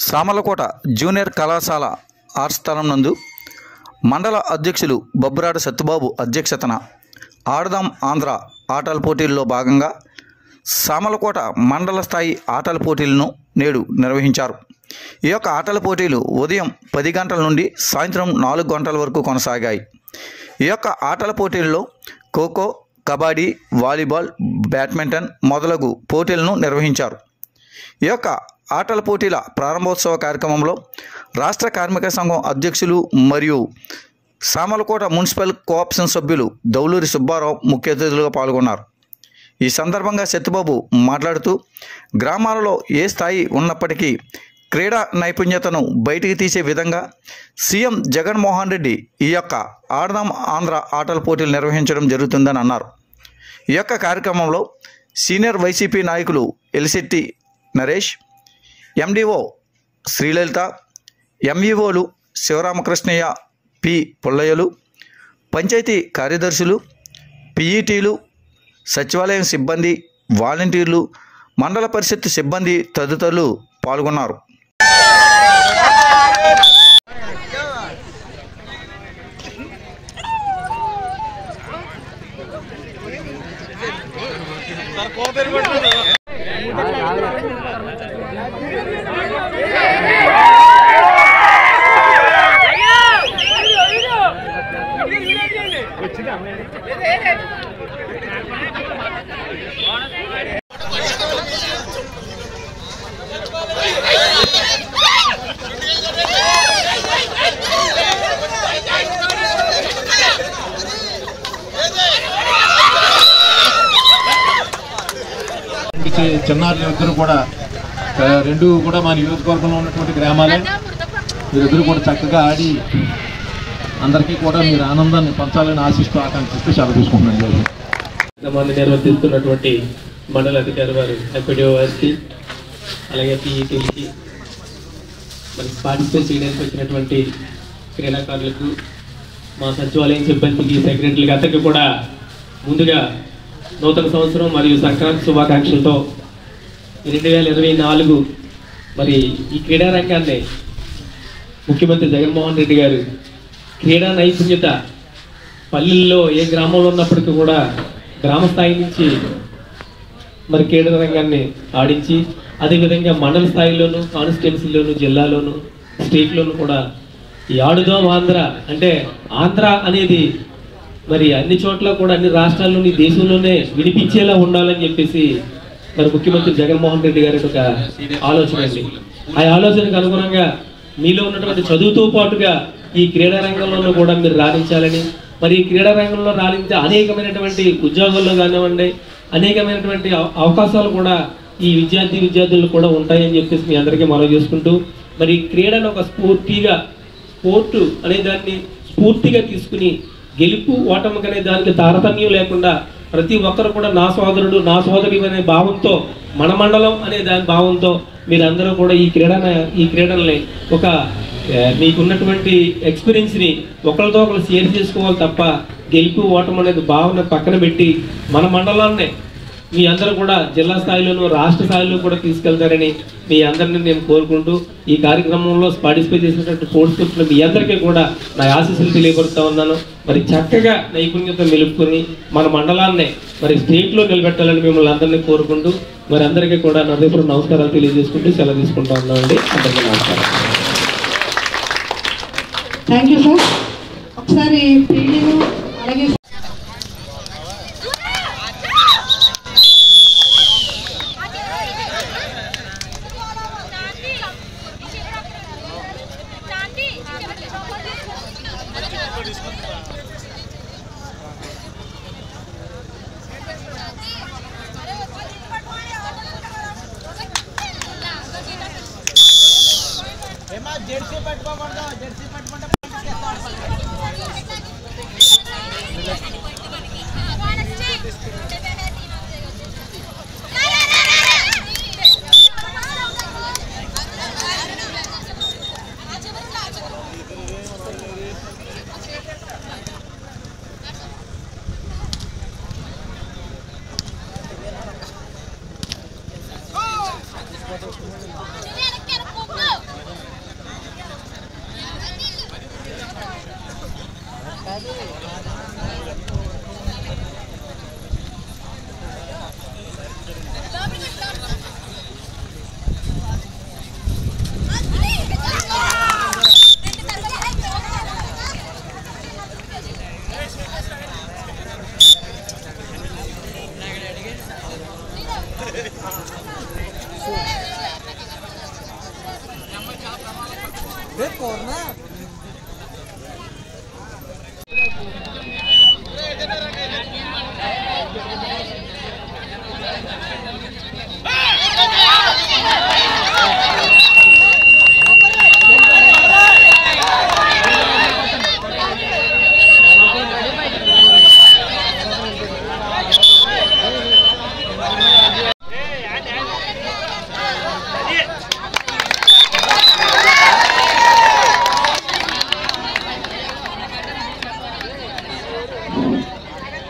Samalkot junior కళాశాల arts స్థలం నందు మండల అధ్యక్షులు బొబ్బరాడ సత్యబాబు అధ్యక్షతన ఆడదాం ఆంధ్ర ఆటల పోటీల్లో భాగంగా సామలకోట మండల స్థాయి ఆటల పోటీలను నేడు నిర్వహించారు. ఈ యొక్క ఆటల పోటీలు ఉదయం 10 గంటల నుండి సాయంత్రం 4 గంటల వరకు కొనసాగాయి. ఈ యొక్క ఆటల పోటీల్లో ఖోఖో, కబడ్డీ, వాలీబాల్, బ్యాడ్మింటన్ మొదలగు పోటీలను నిర్వహించారు. ఈ యొక్క ఆటల పోటీల ప్రారంభోత్సవ కార్యక్రమంలో రాష్ట్ర కార్మిక సంఘం అధ్యక్షులు మరియు సామలకోట మున్సిపల్ కోఆప్షన్ సభ్యులు దౌలూరి సుబ్బారావు ముఖ్య అతిథులుగా పాల్గొన్నారు. ఈ సందర్భంగా సత్యబాబు మాట్లాడుతూ గ్రామాలలో ఏ స్థాయి ఉన్నప్పటికీ క్రీడా నైపుణ్యతను బయటికి తీసే విధంగా సీఎం జగన్మోహన్ రెడ్డి ఈ యొక్క ఆడదాం ఆంధ్ర ఆటల పోటీలు నిర్వహించడం జరుగుతుందని అన్నారు. ఈ యొక్క కార్యక్రమంలో సీనియర్ వైసీపీ నాయకులు ఎలిశెట్టి నరేష్, ఎండిఓ శ్రీలలిత, ఎంఈఓలు శివరామకృష్ణయ్య, పి పుల్లయ్యలు, పంచాయతీ కార్యదర్శులు, పిఈటీలు, సచివాలయం సిబ్బంది, వాలంటీర్లు, మండల పరిషత్ సిబ్బంది తదితరులు పాల్గొన్నారు. చిన్నారులు ఇద్దరు కూడా రెండు కూడా మా నియోజకవర్గంలో ఉన్నటువంటి గ్రామాలే. వీరిద్దరు కూడా చక్కగా ఆడి అందరికీ కూడా మీరు ఆనందాన్ని పంచాలని ఆశిస్తూ ఆకాంక్షిస్తూ సెలవు తీసుకుంటున్నాను. నిర్వర్తిస్తున్నటువంటి మండల అధికారి వారు ఎఫ్డిఓ వారికి, అలాగే పిఈటీలకి, మరి పార్టిసిపేట్ చేయడానికి వచ్చినటువంటి క్రీడాకారులకు, మా సచివాలయం సిబ్బందికి, సెక్రటరీకి అందరికీ కూడా ముందుగా నూతన సంవత్సరం మరియు సంక్రాంతి శుభాకాంక్షలతో 2024 మరి ఈ క్రీడా రంగాన్ని ముఖ్యమంత్రి జగన్మోహన్ రెడ్డి గారు క్రీడా నైపుణ్యత పల్లెల్లో ఏ గ్రామంలో ఉన్నప్పటికీ కూడా గ్రామ స్థాయి నుంచి మరి క్రీడా రంగాన్ని ఆడించి, అదేవిధంగా మండల స్థాయిలోను, కాన్స్టిట్యున్సీలోను, జిల్లాలోను, స్టేట్లోను కూడా ఈ ఆడుదాం ఆంధ్ర అంటే ఆంధ్ర అనేది మరి అన్ని చోట్ల కూడా అన్ని రాష్ట్రాల్లోని దేశంలోనే వినిపించేలా ఉండాలని చెప్పేసి మరి ముఖ్యమంత్రి జగన్మోహన్ రెడ్డి గారి ఒక ఆలోచన అండి. ఆ ఆలోచనకు అనుగుణంగా మీలో ఉన్నటువంటి చదువుతో పాటుగా ఈ క్రీడా రంగంలో కూడా మీరు రాణించాలని, మరి ఈ క్రీడా రంగంలో రాణించే అనేకమైనటువంటి ఉద్యోగాల్లో కానివ్వండి, అనేకమైనటువంటి అవకాశాలు కూడా ఈ విద్యార్థులు కూడా ఉంటాయని చెప్పేసి మీ అందరికీ మనవి చేసుకుంటూ, మరి క్రీడను ఒక స్పోర్టు అనే దాన్ని స్ఫూర్తిగా తీసుకుని గెలుపు ఓటమి అనే దానికి తారతమ్యం లేకుండా ప్రతి ఒక్కరు కూడా నా సోదరుడు, నా సోదరి అనే భావంతో, మన మండలం అనే దాని భావంతో మీరందరూ కూడా ఈ క్రీడల్ని ఒక మీకున్నటువంటి ఎక్స్పీరియన్స్ని ఒకరితో ఒకరు షేర్ చేసుకోవాలి తప్ప గెలుపు ఓటమి అనేది భావన పక్కన పెట్టి మన మండలాన్ని మీ అందరూ కూడా జిల్లా స్థాయిలోనూ రాష్ట్ర స్థాయిలో కూడా తీసుకెళ్తారని మీ అందరినీ నేను కోరుకుంటూ, ఈ కార్యక్రమంలో పార్టిసిపేట్ చేసినటువంటి స్పోర్ట్స్ మీ అందరికీ కూడా నా ఆశీస్సులు తెలియపరుస్తూ ఉన్నాను. మరి చక్కగా నైపుణ్యత నిలుపుకొని మన మండలాన్ని మరి స్టేట్లో నిలబెట్టాలని మిమ్మల్ని అందరినీ కోరుకుంటూ, మరి అందరికీ కూడా నా దగ్గర నమస్కారాలు తెలియజేసుకుంటూ సెలవు తీసుకుంటా ఉన్నామండి. అందరికీ నమస్కారం. Thank you sir. ఒకసారి అలాగే జెర్సీ పట్టుకోకూడదు, జెర్సీ పట్టుకుంటే Go!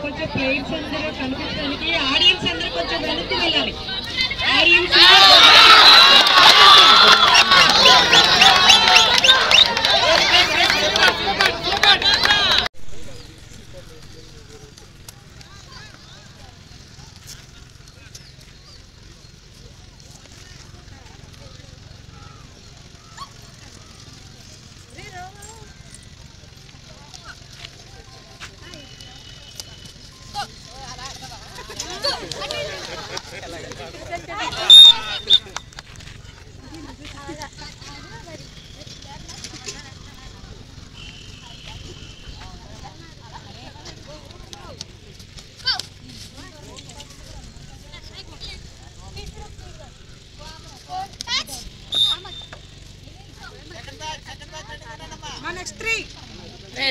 కొంచెం ప్లేట్స్ అందరూ కనిపించడానికి ఆడియన్స్ అందరూ కొంచెం వెనక్కి వెళ్ళాలి. ఆడియన్స్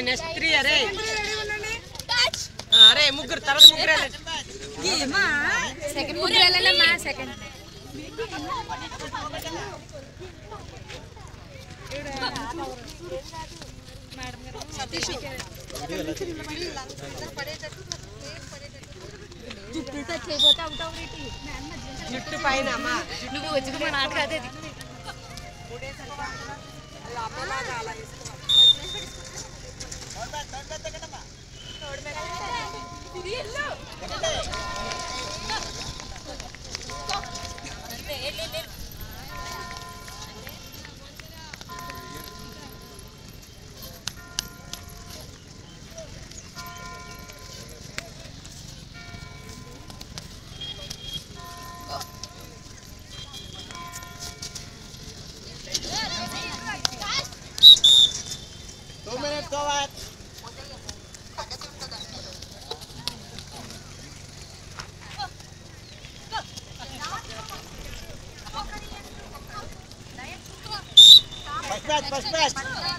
నెక్స్ట్ 3 అరే అరే ముగ్గురు తర్వాత ముగ్గురు సెకండ్ ముగ్గురు వెళ్ళాలమ్మా సెకండ్ జుట్టు పైన అమ్మా నువ్వు వచ్చి మా నాట కాదే First match.